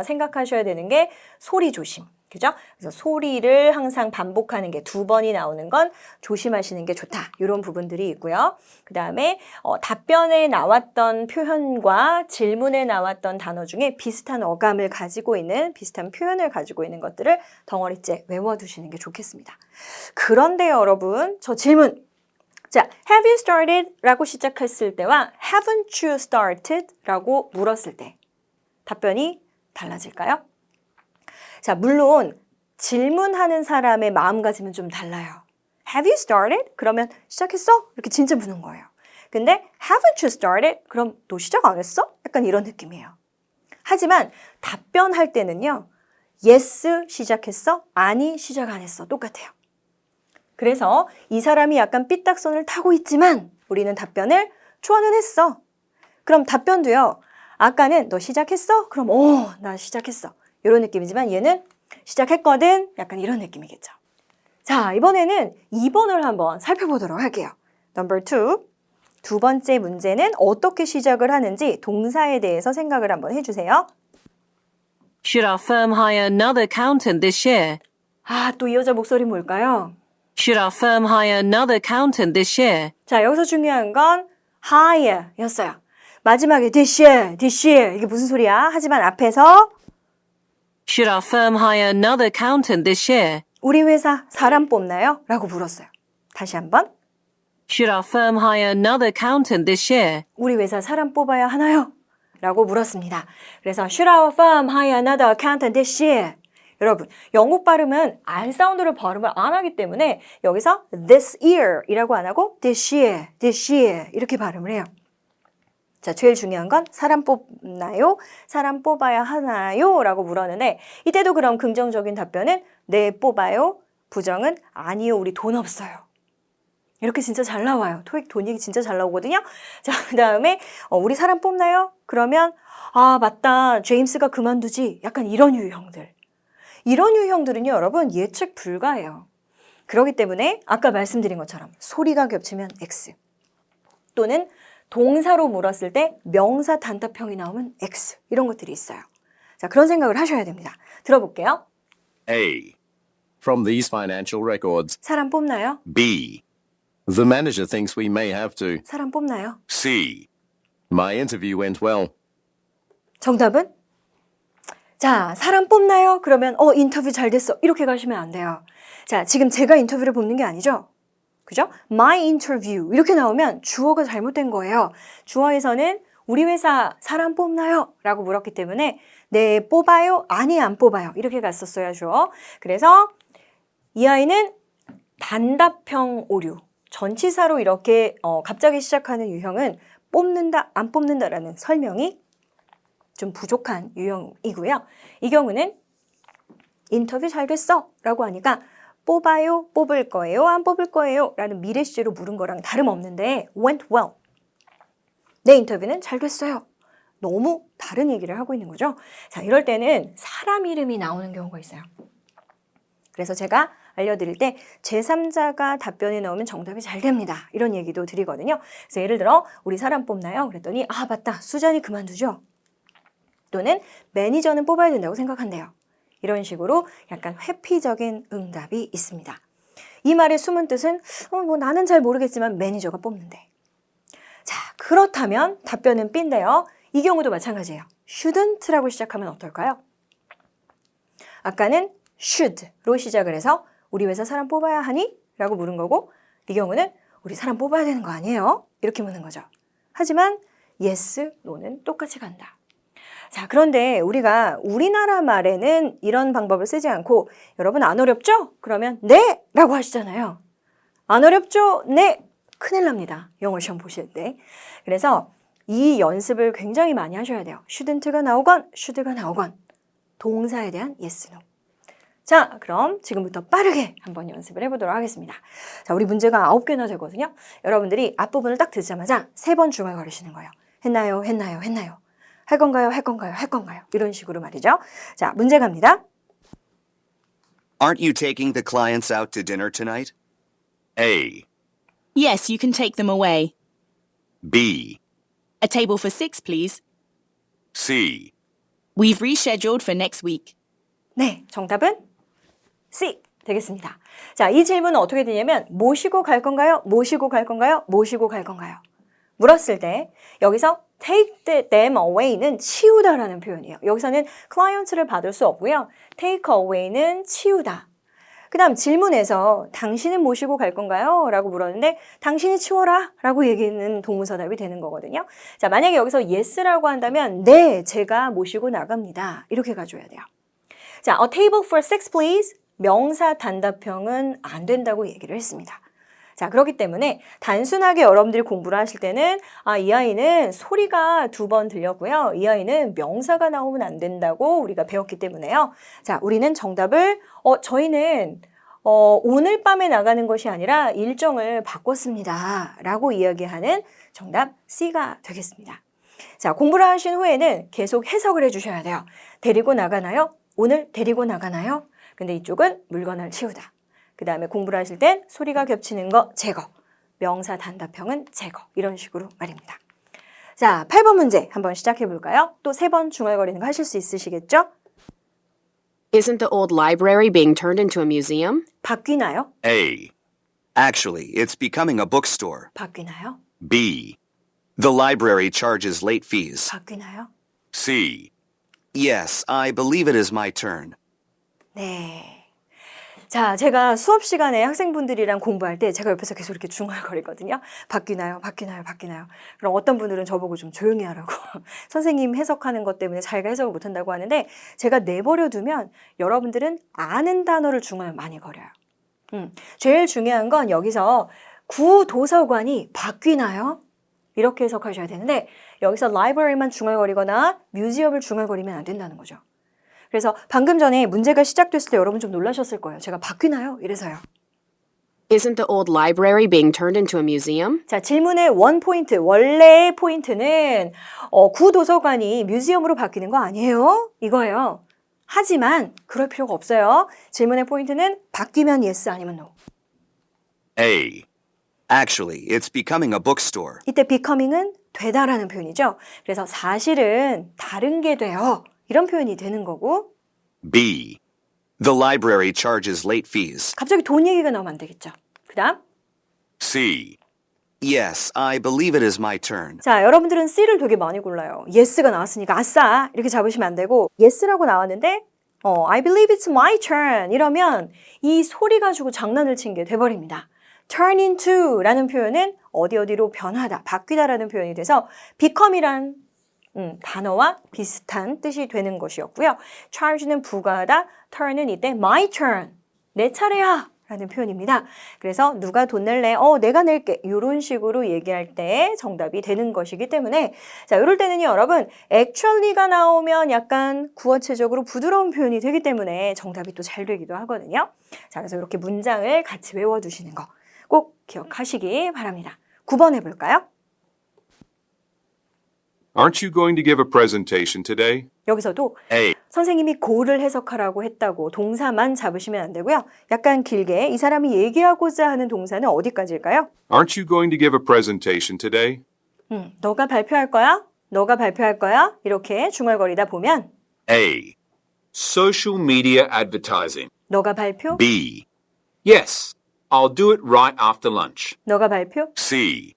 B: 생각하셔야 되는 게 소리 조심. 그죠? 그래서 소리를 항상 반복하는 게 두 번이 나오는 건 조심하시는 게 좋다. 이런 부분들이 있고요. 그 다음에 답변에 나왔던 표현과 질문에 나왔던 단어 중에 비슷한 어감을 가지고 있는, 비슷한 표현을 가지고 있는 것들을 덩어리째 외워두시는 게 좋겠습니다. 그런데요, 여러분, 저 질문. 자, have you started? 라고 시작했을 때와 haven't you started? 라고 물었을 때 답변이 달라질까요? 자, 물론 질문하는 사람의 마음가짐은 좀 달라요. Have you started? 그러면 시작했어? 이렇게 진짜 묻는 거예요. 근데 haven't you started? 그럼 너 시작 안 했어? 약간 이런 느낌이에요. 하지만 답변할 때는요. yes 시작했어? 아니 시작 안 했어? 똑같아요. 그래서 이 사람이 약간 삐딱선을 타고 있지만 우리는 답변을 초안은 했어. 그럼 답변도요. 아까는 너 시작했어? 그럼 나 시작했어. 이런 느낌이지만 얘는 시작했거든? 약간 이런 느낌이겠죠. 자, 이번에는 2번을 한번 살펴보도록 할게요. Number 2. 두 번째 문제는 어떻게 시작을 하는지 동사에 대해서 생각을 한번 해주세요.
H: Should our firm hire another accountant this year?
B: 또 이 여자 목소리 뭘까요?
H: Should our firm hire another accountant this year?
B: 자, 여기서 중요한 건 hire 였어요. 마지막에 this year 이게 무슨 소리야? 하지만 앞에서
H: Should our firm hire another accountant this year?
B: 우리 회사 사람 뽑나요? 라고 물었어요. 다시 한번.
H: Should our firm hire another accountant this year?
B: 우리 회사 사람 뽑아야 하나요? 라고 물었습니다. 그래서 Should our firm hire another accountant this year? 여러분, 영국 발음은 R 사운드를 발음을 안 하기 때문에 여기서 this year 이라고 안 하고 this year 이렇게 발음을 해요. 자, 제일 중요한 건 사람 뽑나요? 사람 뽑아야 하나요? 라고 물었는데 이때도 그럼 긍정적인 답변은 네, 뽑아요. 부정은 아니요, 우리 돈 없어요. 이렇게 진짜 잘 나와요. 토익 돈이 진짜 잘 나오거든요. 자, 그 다음에 우리 사람 뽑나요? 그러면 아, 맞다. 제임스가 그만두지. 약간 이런 유형들. 이런 유형들은요, 여러분 예측 불가해요. 그렇기 때문에 아까 말씀드린 것처럼 소리가 겹치면 X 또는 동사로 물었을 때 명사 단답형이 나오면 X 이런 것들이 있어요. 자, 그런 생각을 하셔야 됩니다. 들어볼게요.
F: A. From these financial records.
B: 사람 뽑나요?
C: B.
F: The manager thinks we may have to.
B: 사람 뽑나요?
C: C.
F: My interview went well.
B: 정답은? 자, 사람 뽑나요? 그러면 인터뷰 잘 됐어. 이렇게 가시면 안 돼요. 자, 지금 제가 인터뷰를 뽑는 게 아니죠? 그죠? My interview 이렇게 나오면 주어가 잘못된 거예요. 주어에서는 우리 회사 사람 뽑나요? 라고 물었기 때문에 네, 뽑아요? 아니, 안 뽑아요. 이렇게 갔었어야죠. 그래서 이 아이는 단답형 오류. 전치사로 이렇게 갑자기 시작하는 유형은 뽑는다, 안 뽑는다라는 설명이 좀 부족한 유형이고요. 이 경우는 인터뷰 잘 됐어 라고 하니까 뽑아요, 뽑을 거예요, 안 뽑을 거예요 라는 미래 시제로 물은 거랑 다름없는데 went well. 내 인터뷰는 잘 됐어요. 너무 다른 얘기를 하고 있는 거죠. 자, 이럴 때는 사람 이름이 나오는 경우가 있어요. 그래서 제가 알려드릴 때 제3자가 답변이 나오면 정답이 잘 됩니다. 이런 얘기도 드리거든요. 그래서 예를 들어 우리 사람 뽑나요? 그랬더니 아, 맞다. 수잔이 그만두죠. 또는 매니저는 뽑아야 된다고 생각한대요. 이런 식으로 약간 회피적인 응답이 있습니다. 이 말의 숨은 뜻은 나는 잘 모르겠지만 매니저가 뽑는데. 자, 그렇다면 답변은 B인데요. 이 경우도 마찬가지예요. shouldn't라고 시작하면 어떨까요? 아까는 should로 시작을 해서 우리 회사 사람 뽑아야 하니? 라고 물은 거고 이 경우는 우리 사람 뽑아야 되는 거 아니에요? 이렇게 묻는 거죠. 하지만 yes, no는 똑같이 간다. 자, 그런데 우리가 우리나라 말에는 이런 방법을 쓰지 않고 여러분 안 어렵죠? 그러면 네! 라고 하시잖아요. 안 어렵죠? 네! 큰일 납니다. 영어 시험 보실 때. 그래서 이 연습을 굉장히 많이 하셔야 돼요. shouldn't가 나오건 should가 나오건 동사에 대한 yes, no. 자, 그럼 지금부터 빠르게 한번 연습을 해보도록 하겠습니다. 자, 우리 문제가 9개나 되거든요. 여러분들이 앞부분을 딱 듣자마자 3번 중얼거리시는 거예요. 했나요? 했나요? 했나요? 할 건가요? 할 건가요? 할 건가요? 이런 식으로 말이죠. 자, 문제 갑니다.
I: Aren't you taking the clients out to dinner tonight?
C: A.
J: Yes, you can take them away.
C: B.
J: A table for 6, please.
C: C.
J: We've rescheduled for next week.
B: 네, 정답은 C 되겠습니다. 자, 이 질문은 어떻게 되냐면 모시고 갈 건가요? 모시고 갈 건가요? 모시고 갈 건가요? 물었을 때 여기서 take them away는 치우다라는 표현이에요. 여기서는 client를 받을 수 없고요. take away는 치우다. 그 다음 질문에서 당신은 모시고 갈 건가요? 라고 물었는데 당신이 치워라 라고 얘기는 동문서답이 되는 거거든요. 자, 만약에 여기서 yes라고 한다면 네, 제가 모시고 나갑니다. 이렇게 가줘야 돼요. 자, a table for 6 please. 명사 단답형은 안 된다고 얘기를 했습니다. 자, 그렇기 때문에 단순하게 여러분들이 공부를 하실 때는 이 아이는 소리가 2번 들렸고요. 이 아이는 명사가 나오면 안 된다고 우리가 배웠기 때문에요. 자, 우리는 정답을 저희는 오늘 밤에 나가는 것이 아니라 일정을 바꿨습니다. 라고 이야기하는 정답 C가 되겠습니다. 자, 공부를 하신 후에는 계속 해석을 해주셔야 돼요. 데리고 나가나요? 오늘 데리고 나가나요? 근데 이쪽은 물건을 치우다. 그 다음에 공부를 하실 땐 소리가 겹치는 거 제거, 명사 단답형은 제거 이런 식으로 말입니다. 자, 8번 문제 한번 시작해 볼까요? 또 3번 중얼거리는 거 하실 수 있으시겠죠?
K: Isn't the old library being turned into a museum?
B: 바뀌나요?
C: A.
I: Actually, it's becoming a bookstore.
B: 바뀌나요?
C: B.
I: The library charges late fees.
B: 바뀌나요?
C: C.
I: Yes, I believe it is my turn.
B: 네. 자, 제가 수업 시간에 학생분들이랑 공부할 때 제가 옆에서 계속 이렇게 중얼거리거든요. 바뀌나요? 바뀌나요? 바뀌나요? 그럼 어떤 분들은 저보고 좀 조용히 하라고 선생님 해석하는 것 때문에 자기가 해석을 못한다고 하는데 제가 내버려 두면 여러분들은 아는 단어를 중얼 많이 거려요. 제일 중요한 건 여기서 구도서관이 바뀌나요? 이렇게 해석하셔야 되는데 여기서 library만 중얼거리거나 museum을 중얼거리면 안 된다는 거죠. 그래서 방금 전에 문제가 시작됐을 때 여러분 좀 놀라셨을 거예요. 제가 바뀌나요? 이래서요.
K: Isn't the old library being turned into a museum?
B: 자, 질문의 원 포인트, 원래의 포인트는 구도서관이 뮤지엄으로 바뀌는 거 아니에요? 이거예요. 하지만 그럴 필요가 없어요. 질문의 포인트는 바뀌면 yes 아니면 no.
I: A. Actually, it's becoming a bookstore.
B: 이때 becoming은 되다라는 표현이죠. 그래서 사실은 다른 게 돼요. 이런 표현이 되는 거고.
I: B. The library charges late fees.
B: 갑자기 돈 얘기가 나오면 안 되겠죠. 그 다음.
I: C. Yes, I believe it is my turn.
B: 자, 여러분들은 C를 되게 많이 골라요. Yes가 나왔으니까 아싸 이렇게 잡으시면 안 되고 Yes라고 나왔는데 I believe it's my turn 이러면 이 소리 가지고 장난을 친 게 돼버립니다. turn into 라는 표현은 어디로 변하다, 바뀌다라는 표현이 돼서 become이란 단어와 비슷한 뜻이 되는 것이었고요. charge는 부과하다, turn은 이때 my turn, 내 차례야 라는 표현입니다. 그래서 누가 돈 낼래? 내가 낼게. 이런 식으로 얘기할 때 정답이 되는 것이기 때문에 자, 이럴 때는요, 여러분 actually가 나오면 약간 구어체적으로 부드러운 표현이 되기 때문에 정답이 또 잘 되기도 하거든요. 자, 그래서 이렇게 문장을 같이 외워두시는 거 꼭 기억하시기 바랍니다. 9번 해볼까요?
L: Aren't you going to give a presentation today?
B: 여기서도
I: A.
B: 선생님이 go를 해석하라고 했다고 동사만 잡으시면 안 되고요. 약간 길게 이 사람이 얘기하고자 하는 동사는 어디까지일까요?
L: Aren't you going to give a presentation today?
B: 너가 발표할 거야? 너가 발표할 거야? 이렇게 중얼거리다 보면
C: A. Social media advertising.
B: 너가 발표?
C: B. Yes, I'll do it right after lunch.
B: 너가 발표?
C: C.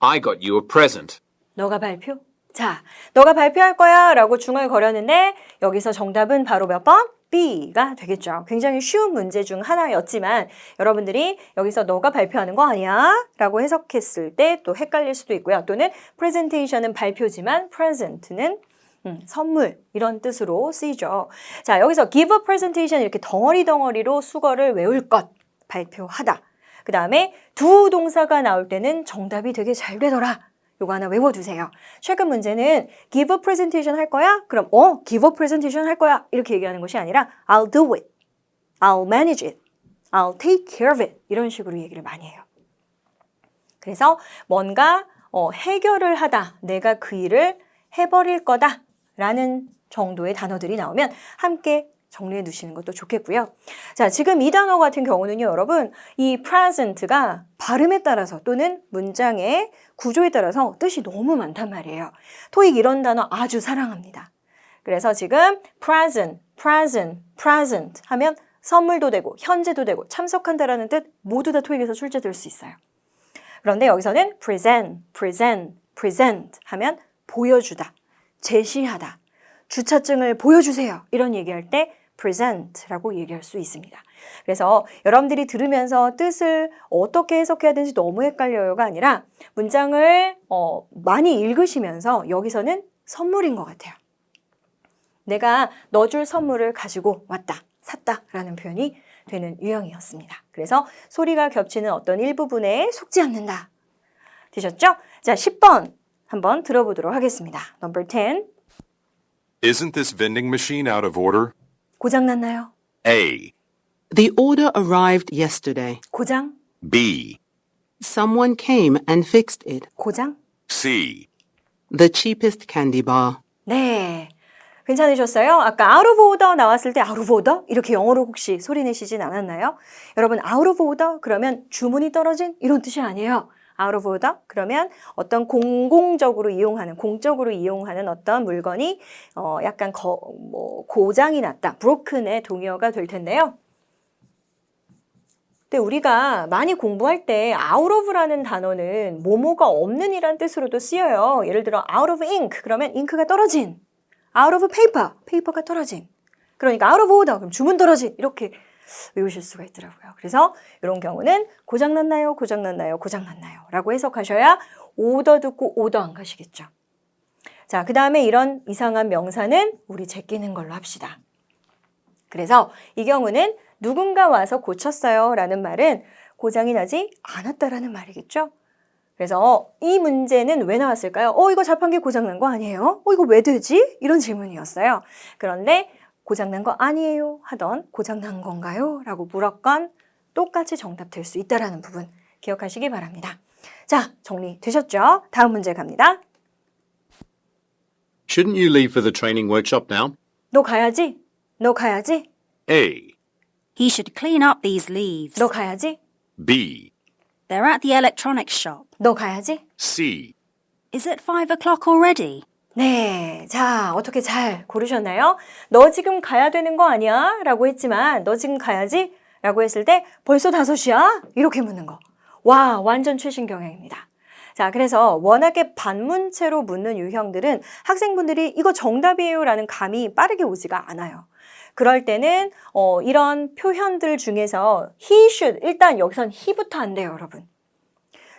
C: I got you a present.
B: 너가 발표? 자, 너가 발표할 거야 라고 중얼거렸는데 여기서 정답은 바로 몇 번? B가 되겠죠. 굉장히 쉬운 문제 중 하나였지만 여러분들이 여기서 너가 발표하는 거 아니야? 라고 해석했을 때 또 헷갈릴 수도 있고요. 또는 presentation은 발표지만 present는 선물 이런 뜻으로 쓰이죠. 자, 여기서 give a presentation 이렇게 덩어리로 수거를 외울 것, 발표하다. 그 다음에 두 동사가 나올 때는 정답이 되게 잘 되더라. 요거 하나 외워두세요. 최근 문제는 give a presentation 할 거야? 그럼 give a presentation 할 거야. 이렇게 얘기하는 것이 아니라 I'll do it, I'll manage it, I'll take care of it 이런 식으로 얘기를 많이 해요. 그래서 뭔가 해결을 하다, 내가 그 일을 해버릴 거다 라는 정도의 단어들이 나오면 함께 정리해 두시는 것도 좋겠고요. 자, 지금 이 단어 같은 경우는요, 여러분, 이 present가 발음에 따라서 또는 문장의 구조에 따라서 뜻이 너무 많단 말이에요. 토익 이런 단어 아주 사랑합니다. 그래서 지금 present 하면 선물도 되고 현재도 되고 참석한다라는 뜻 모두 다 토익에서 출제될 수 있어요. 그런데 여기서는 present 하면 보여주다, 제시하다, 주차증을 보여주세요. 이런 얘기할 때 present라고 얘기할 수 있습니다. 그래서 여러분들이 들으면서 뜻을 어떻게 해석해야 되는지 너무 헷갈려요가 아니라 문장을 많이 읽으시면서 여기서는 선물인 것 같아요. 내가 너 줄 선물을 가지고 왔다, 샀다 라는 표현이 되는 유형이었습니다. 그래서 소리가 겹치는 어떤 일부분에 속지 않는다. 되셨죠? 자, 10번 한번 들어보도록 하겠습니다. Number 10.
L: Isn't this vending machine out of order?
B: 고장났나요?
I: A.
M: The order arrived yesterday.
B: 고장?
I: B.
M: Someone came and fixed it.
B: 고장?
I: C.
M: The cheapest candy bar.
B: 네. 괜찮으셨어요? 아까 out of order 나왔을 때 out of order? 이렇게 영어로 혹시 소리 내시진 않았나요? 여러분 out of order 그러면 주문이 떨어진 이런 뜻이 아니에요. out of order 그러면 어떤 공적으로 이용하는 어떤 물건이 약간 고장이 났다, broken의 동의어가 될 텐데요. 근데 우리가 많이 공부할 때 out of라는 단어는 뭐뭐가 없는 이란 뜻으로도 쓰여요. 예를 들어 out of ink 그러면 잉크가 떨어진, out of paper, paper가 떨어진. 그러니까 out of order 그럼 주문 떨어진 이렇게 외우실 수가 있더라고요. 그래서 이런 경우는 고장났나요? 라고 해석하셔야 오더 듣고 오더 안 가시겠죠. 자, 그 다음에 이런 이상한 명사는 우리 제끼는 걸로 합시다. 그래서 이 경우는 누군가 와서 고쳤어요 라는 말은 고장이 나지 않았다라는 말이겠죠. 그래서 이 문제는 왜 나왔을까요? 이거 자판기 고장난 거 아니에요? 이거 왜 되지? 이런 질문이었어요. 그런데 고장난 거 아니에요 하던 고장난 건가요? 라고 물었건 똑같이 정답될 수 있다는 부분 기억하시기 바랍니다. 자, 정리되셨죠? 다음 문제 갑니다.
F: Shouldn't you leave for the training workshop now?
B: 너 가야지? 너 가야지?
C: A.
D: He should clean up these leaves.
B: 너 가야지?
C: B.
D: They're at the electronics shop.
B: 너 가야지?
C: C.
D: Is it 5 o'clock already?
B: 네, 자, 어떻게 잘 고르셨나요? 너 지금 가야 되는 거 아니야? 라고 했지만 너 지금 가야지? 라고 했을 때 벌써 5시야? 이렇게 묻는 거. 와, 완전 최신 경향입니다. 자, 그래서 워낙에 반문체로 묻는 유형들은 학생분들이 이거 정답이에요 라는 감이 빠르게 오지가 않아요. 그럴 때는 이런 표현들 중에서 he should, 일단 여기선 he부터 안 돼요, 여러분.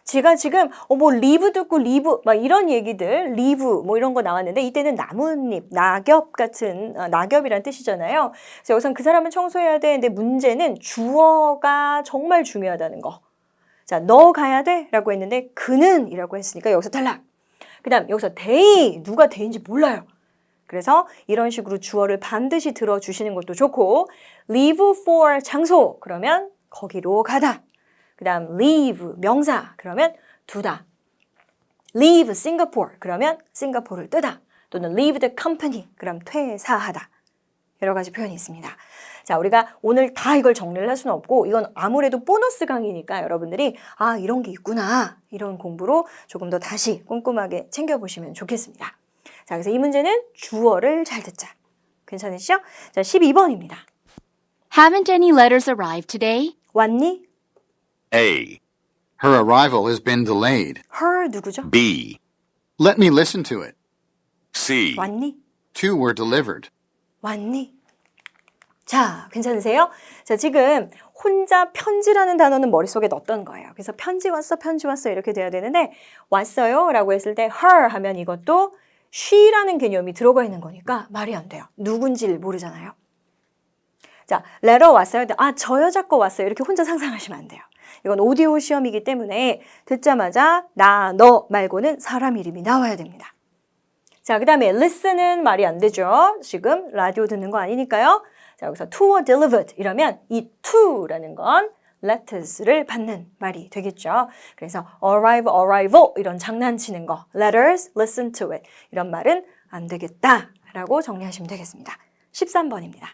B: 제가 지금 뭐 leave 듣고 leave 막 이런 얘기들, leave 뭐 이런 거 나왔는데 이때는 나뭇잎, 낙엽 같은 낙엽이란 뜻이잖아요. 그래서 여기선 그 사람은 청소해야 되는데 문제는 주어가 정말 중요하다는 거. 자, 너 가야 돼? 라고 했는데 그는 이라고 했으니까 여기서 탈락. 그 다음 여기서 they, 누가 they인지 몰라요. 그래서 이런 식으로 주어를 반드시 들어주시는 것도 좋고 leave for 장소 그러면 거기로 가다. 그 다음 leave 명사 그러면 두다. leave Singapore 그러면 싱가포르를 뜨다. 또는 leave the company 그럼 퇴사하다. 여러 가지 표현이 있습니다. 자, 우리가 오늘 다 이걸 정리를 할 수는 없고 이건 아무래도 보너스 강의니까 여러분들이 이런 게 있구나 이런 공부로 조금 더 다시 꼼꼼하게 챙겨보시면 좋겠습니다. 자, 그래서 이 문제는 주어를 잘 듣자. 괜찮으시죠? 자, 12번입니다.
N: Haven't any letters arrived today?
B: 왔니?
C: A.
A: Her arrival has been delayed.
B: her 누구죠?
C: B.
A: Let me listen to it.
C: C.
B: 왔니?
A: 2 were delivered.
B: 왔니? 자, 괜찮으세요? 자, 지금 혼자 편지라는 단어는 머릿속에 넣었던 거예요. 그래서 편지 왔어 이렇게 돼야 되는데 왔어요 라고 했을 때 her 하면 이것도 she라는 개념이 들어가 있는 거니까 말이 안 돼요. 누군지를 모르잖아요. 자, letter 왔어요. 저 여자 거 왔어요. 이렇게 혼자 상상하시면 안 돼요. 이건 오디오 시험이기 때문에 듣자마자 나, 너 말고는 사람 이름이 나와야 됩니다. 자, 그 다음에 listen은 말이 안 되죠. 지금 라디오 듣는 거 아니니까요. 자, 여기서 to or delivered 이러면 이 to라는 건 letters를 받는 말이 되겠죠. 그래서 arrival 이런 장난치는 거 letters, listen to it 이런 말은 안 되겠다라고 정리하시면 되겠습니다. 13번입니다.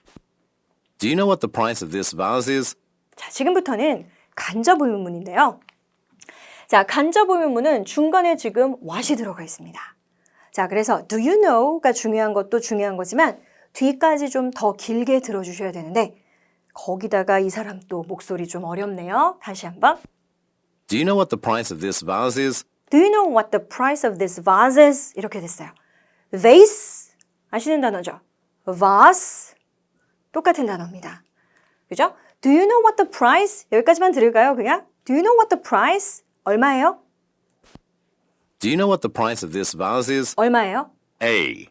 F: Do you know what the price of this vase is?
B: 자, 지금부터는 간접 의문문인데요. 자, 간접 의문문은 중간에 지금 what이 들어가 있습니다. 자, 그래서 do you know가 중요한 것도 중요한 거지만 뒤까지 좀 더 길게 들어주셔야 되는데 거기다가 이 사람 또 목소리 좀 어렵네요. 다시 한번.
F: Do you know what the price of this vase is?
B: Do you know what the price of this vase is? 이렇게 됐어요. vase 아시는 단어죠? vase 똑같은 단어입니다. 그죠? Do you know what the price? 여기까지만 들을까요? 그냥 Do you know what the price? 얼마예요?
F: Do you know what the price of this vase is?
B: 얼마예요?
C: A.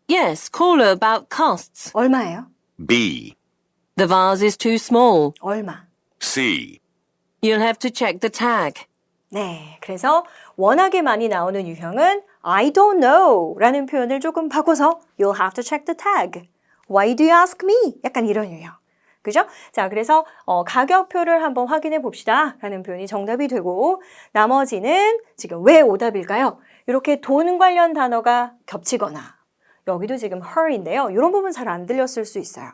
H: Yes, call her about costs.
B: 얼마예요?
C: B.
H: The vase is too small.
B: 얼마?
C: C.
H: You'll have to check the tag.
B: 네, 그래서 워낙에 많이 나오는 유형은 I don't know 라는 표현을 조금 바꿔서 You'll have to check the tag. Why do you ask me? 약간 이런 유형. 그죠? 자, 그래서 가격표를 한번 확인해 봅시다 라는 표현이 정답이 되고 나머지는 지금 왜 오답일까요? 이렇게 돈 관련 단어가 겹치거나 여기도 지금 her인데요. 이런 부분 잘 안 들렸을 수 있어요.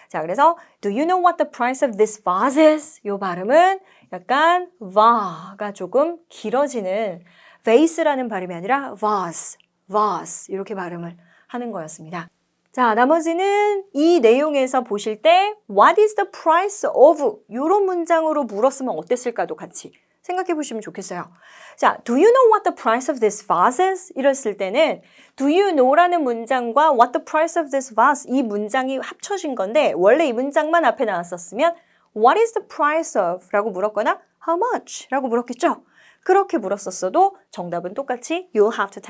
B: 자, 그래서 Do you know what the price of this vase is? 이 발음은 약간 va가 조금 길어지는 vase라는 발음이 아니라 vase, vase 이렇게 발음을 하는 거였습니다. 자, 나머지는 이 내용에서 보실 때 What is the price of? 이런 문장으로 물었으면 어땠을까도 같이 생각해 보시면 좋겠어요. 자, Do you know what the price of this vase is? 이랬을 때는 Do you know라는 문장과 What the price of this vase 이 문장이 합쳐진 건데 원래 이 문장만 앞에 나왔었으면 What is the price of? 라고 물었거나 How much? 라고 물었겠죠? 그렇게 물었었어도 정답은 똑같이 You'll have to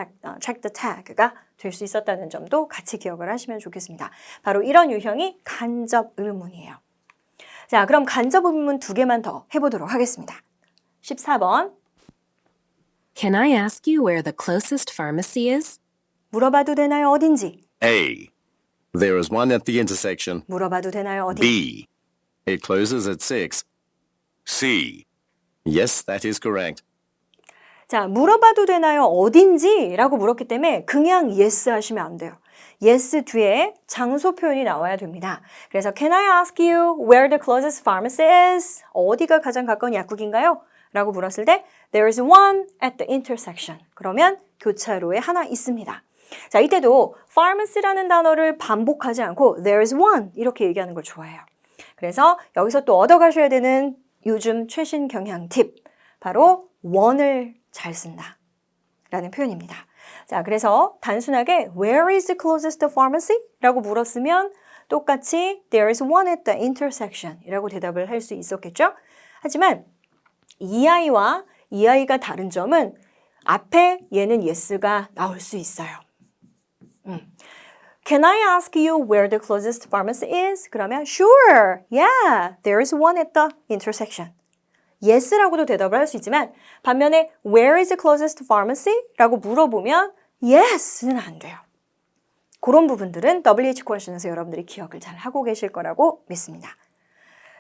B: check the tag가 될 수 있었다는 점도 같이 기억을 하시면 좋겠습니다. 바로 이런 유형이 간접 의문문이에요. 자, 그럼 간접 의문문 2개만 더 해보도록 하겠습니다. 14번.
K: Can I ask you where the closest pharmacy is?
B: 물어봐도 되나요? 어딘지.
F: A. There is one at the intersection.
B: 물어봐도 되나요? 어디?
F: B. It closes at 6. C. Yes, that is correct.
B: 자, 물어봐도 되나요? 어딘지? 라고 물었기 때문에 그냥 yes 하시면 안 돼요. yes 뒤에 장소 표현이 나와야 됩니다. 그래서 Can I ask you where the closest pharmacy is? 어디가 가장 가까운 약국인가요? 라고 물었을 때 There is one at the intersection. 그러면 교차로에 하나 있습니다. 자, 이때도 pharmacy라는 단어를 반복하지 않고 There is one 이렇게 얘기하는 걸 좋아해요. 그래서 여기서 또 얻어가셔야 되는 요즘 최신 경향 팁 바로 one을 잘 쓴다 라는 표현입니다. 자, 그래서 단순하게 Where is the closest pharmacy? 라고 물었으면 똑같이 There is one at the intersection 이라고 대답을 할 수 있었겠죠? 하지만 이 아이와 이 아이가 다른 점은 앞에 얘는 yes가 나올 수 있어요. Can I ask you where the closest pharmacy is? 그러면 Sure, yeah, there is one at the intersection. Yes라고도 대답을 할 수 있지만 반면에 Where is the closest pharmacy? 라고 물어보면 Yes는 안 돼요. 그런 부분들은 WH question에서 여러분들이 기억을 잘 하고 계실 거라고 믿습니다.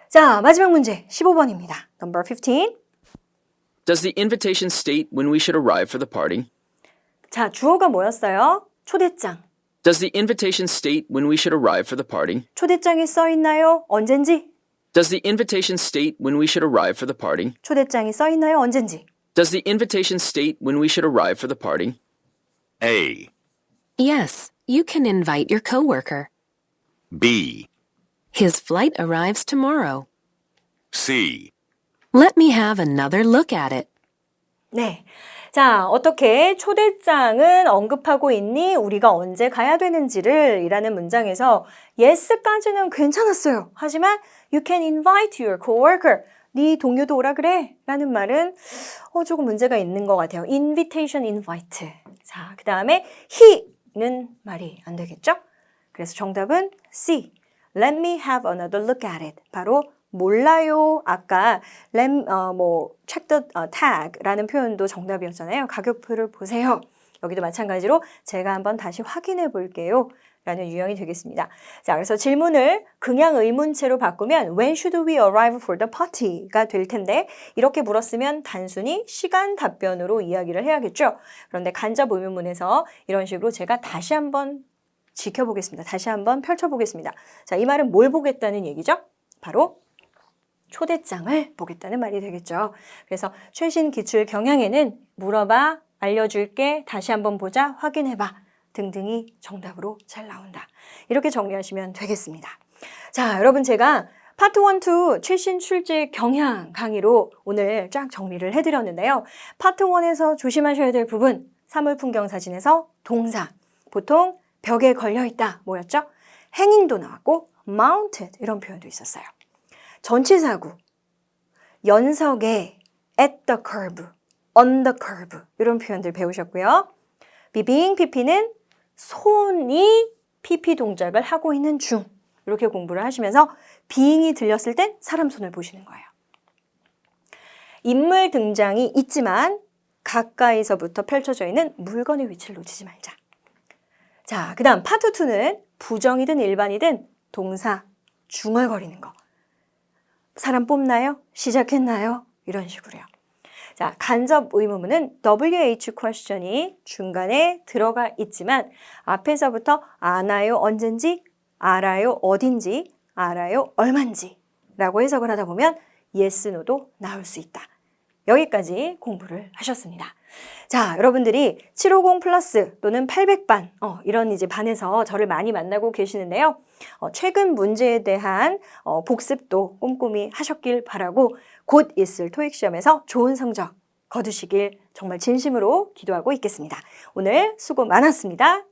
B: 자, 마지막 문제 15번입니다. Number 15.
G: Does the invitation state when we should arrive for the party?
B: 자, 주어가 뭐였어요? 초대장.
G: Does the invitation state when we should arrive for the party?
B: 초대장이 써 있나요? 언젠지?
G: Does the invitation state when we should arrive for the party?
B: 초대장이 써 있나요? 언젠지?
G: Does the invitation state when we should arrive for the party?
F: A.
K: Yes, you can invite your coworker.
F: B.
K: His flight arrives tomorrow.
F: C.
K: Let me have another look at it.
B: 네. 자, 어떻게 초대장은 언급하고 있니? 우리가 언제 가야 되는지를 이라는 문장에서 yes까지는 괜찮았어요. 하지만 you can invite your coworker. 네 동료도 오라 그래. 라는 말은 조금 문제가 있는 것 같아요. invitation, invite. 자, 그 다음에 he는 말이 안 되겠죠? 그래서 정답은 C. Let me have another look at it. 바로 몰라요. 아까 check the tag라는 표현도 정답이었잖아요. 가격표를 보세요. 여기도 마찬가지로 제가 한번 다시 확인해 볼게요. 라는 유형이 되겠습니다. 자, 그래서 질문을 그냥 의문체로 바꾸면 When should we arrive for the party가 될 텐데 이렇게 물었으면 단순히 시간 답변으로 이야기를 해야겠죠. 그런데 간접 의문문에서 이런 식으로 제가 다시 한번 지켜보겠습니다. 다시 한번 펼쳐보겠습니다. 자, 이 말은 뭘 보겠다는 얘기죠? 바로 초대장을 보겠다는 말이 되겠죠. 그래서 최신 기출 경향에는 물어봐, 알려줄게, 다시 한번 보자, 확인해봐 등등이 정답으로 잘 나온다. 이렇게 정리하시면 되겠습니다. 자, 여러분 제가 파트 1, 2 최신 출제 경향 강의로 오늘 쫙 정리를 해드렸는데요. 파트 1에서 조심하셔야 될 부분, 사물풍경사진에서 동사, 보통 벽에 걸려있다 뭐였죠? 행잉도 나왔고 mounted 이런 표현도 있었어요. 전치사구, 연석에, at the curve, on the curve 이런 표현들 배우셨고요. being pp는 손이 pp 동작을 하고 있는 중 이렇게 공부를 하시면서 being이 들렸을 땐 사람 손을 보시는 거예요. 인물 등장이 있지만 가까이서부터 펼쳐져 있는 물건의 위치를 놓치지 말자. 자, 그 다음 파트 2는 부정이든 일반이든 동사 중얼거리는 거. 사람 뽑나요? 시작했나요? 이런 식으로요. 자, 간접 의문문은 WH question이 중간에 들어가 있지만 앞에서부터 아나요? 언젠지, 알아요? 어딘지, 알아요? 얼만지 라고 해석을 하다 보면 yes, no도 나올 수 있다. 여기까지 공부를 하셨습니다. 자, 여러분들이 750 플러스 또는 800반 이런 이제 반에서 저를 많이 만나고 계시는데요. 최근 문제에 대한 복습도 꼼꼼히 하셨길 바라고 곧 있을 토익 시험에서 좋은 성적 거두시길 정말 진심으로 기도하고 있겠습니다. 오늘 수고 많았습니다.